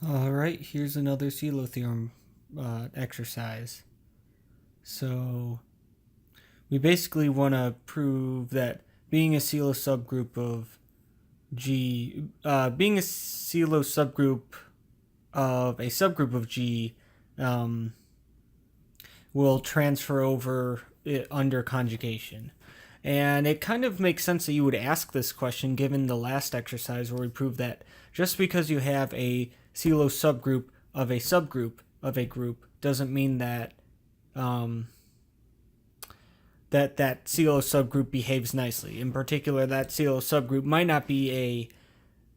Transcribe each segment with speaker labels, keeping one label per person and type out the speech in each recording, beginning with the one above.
Speaker 1: Alright, here's another CeLO theorem exercise. So we basically want to prove that being a CeLO subgroup of G, being a CeLO subgroup of a subgroup of G will transfer over it under conjugation. And it kind of makes sense that you would ask this question given the last exercise where we proved that just because you have a CeLO subgroup of a group doesn't mean that that CeLO subgroup behaves nicely. In particular, that CeLO subgroup might not be a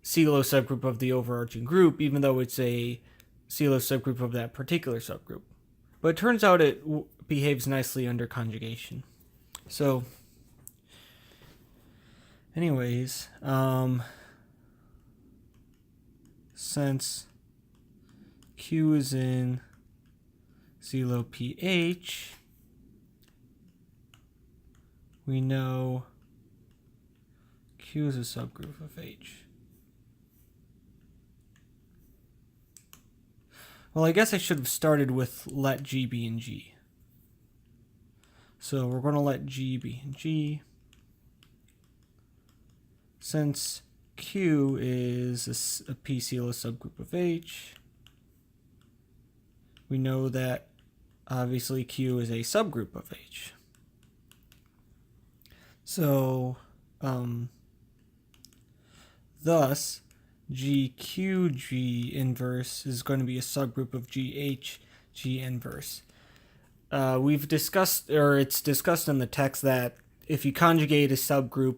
Speaker 1: CeLO subgroup of the overarching group, even though it's a CeLO subgroup of that particular subgroup. But it turns out it behaves nicely under conjugation. So anyways, since Q is in CeLO pH, we know Q is a subgroup of H. Well, I guess I should have started with let G be in G. So we're going to let G be in G. Since Q is a P-CeLO subgroup of H, we know that obviously Q is a subgroup of H. So, thus, GQG inverse is going to be a subgroup of GHG inverse. We've discussed, or it's discussed in the text, that if you conjugate a subgroup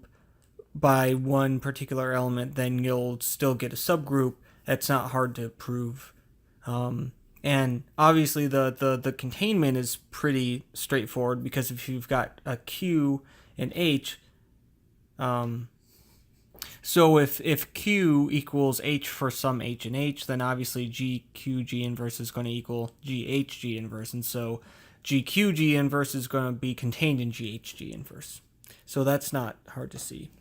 Speaker 1: by one particular element, then you'll still get a subgroup. That's not hard to prove. And obviously the containment is pretty straightforward, because if you've got a Q and H, so if Q equals H for some H and H, then obviously GQG inverse is going to equal GHG inverse, and so GQG inverse is going to be contained in GHG inverse. So that's not hard to see.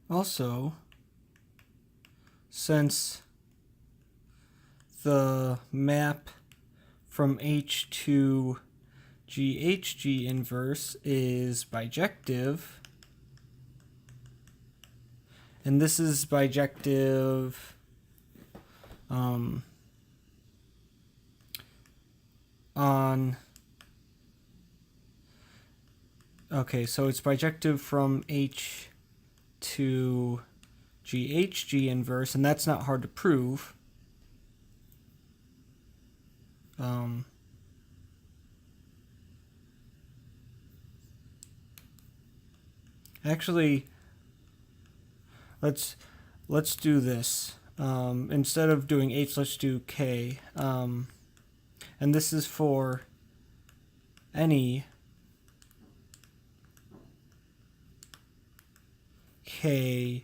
Speaker 1: Also, since the map from H to GHG inverse is bijective, and this is bijective on, okay, so it's bijective from H to GHG inverse, and that's not hard to prove. Actually, let's do this. Instead of doing H, let's do K. And this is for any K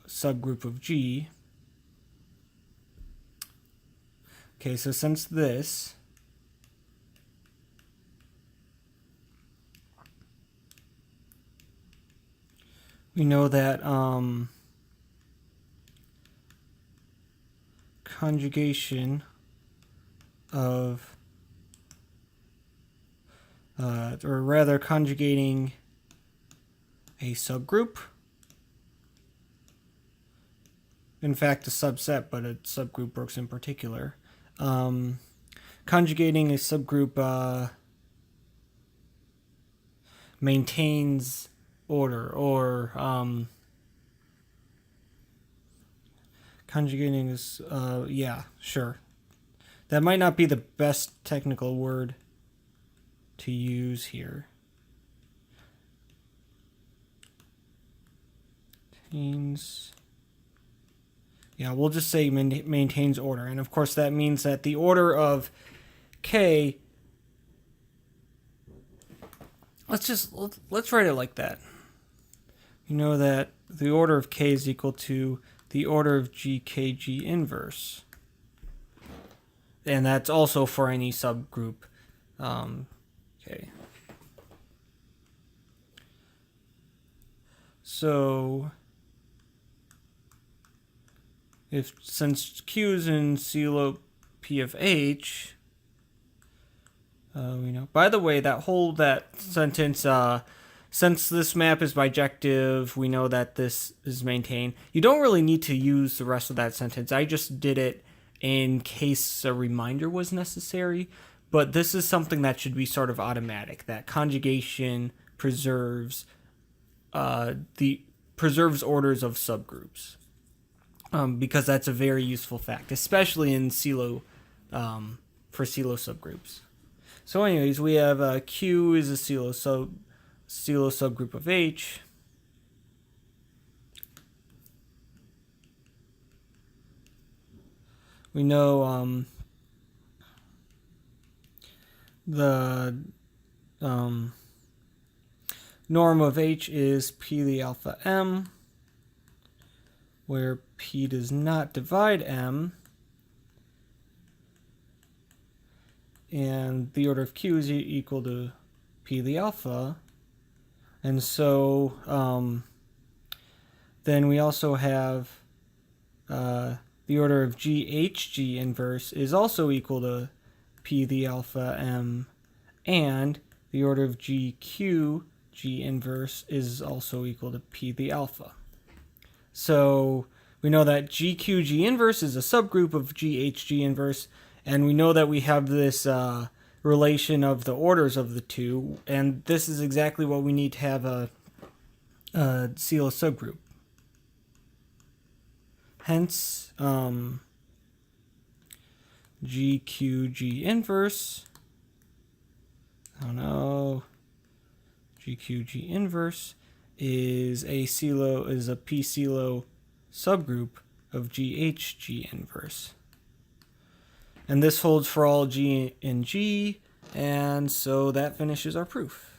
Speaker 1: subgroup of G. Okay, so since this, we know that conjugation of, or rather conjugating a subgroup, in fact a subset, but a subgroup works in particular, conjugating a subgroup maintains order, or conjugating is, yeah, sure. That might not be the best technical word to use here. Maintains, yeah, we'll just say maintains order. And of course that means that the order of K, let's write it like that. You know that the order of K is equal to the order of GKG inverse. And that's also for any subgroup. Okay. So since Q is in CeLO P of H, we know. By the way, that sentence, since this map is bijective, we know that this is maintained. You don't really need to use the rest of that sentence. I just did it in case a reminder was necessary. But this is something that should be sort of automatic. That conjugation preserves preserves orders of subgroups, because that's a very useful fact, especially in CeLO, for CeLO subgroups. So anyways, we have Q is a CeLO subgroup of H. We know the norm of H is P the alpha M, where P does not divide M, and the order of Q is equal to P the alpha. And so then we also have the order of GHG inverse is also equal to P the alpha M, and the order of GQ G inverse is also equal to P the alpha. So we know that GQG inverse is a subgroup of GHG inverse, and we know that we have this relation of the orders of the two, and this is exactly what we need to have a CeLO subgroup. Hence, GQG inverse, GQG inverse is a P CeLO subgroup of GHG inverse. And this holds for all G in G, and so that finishes our proof.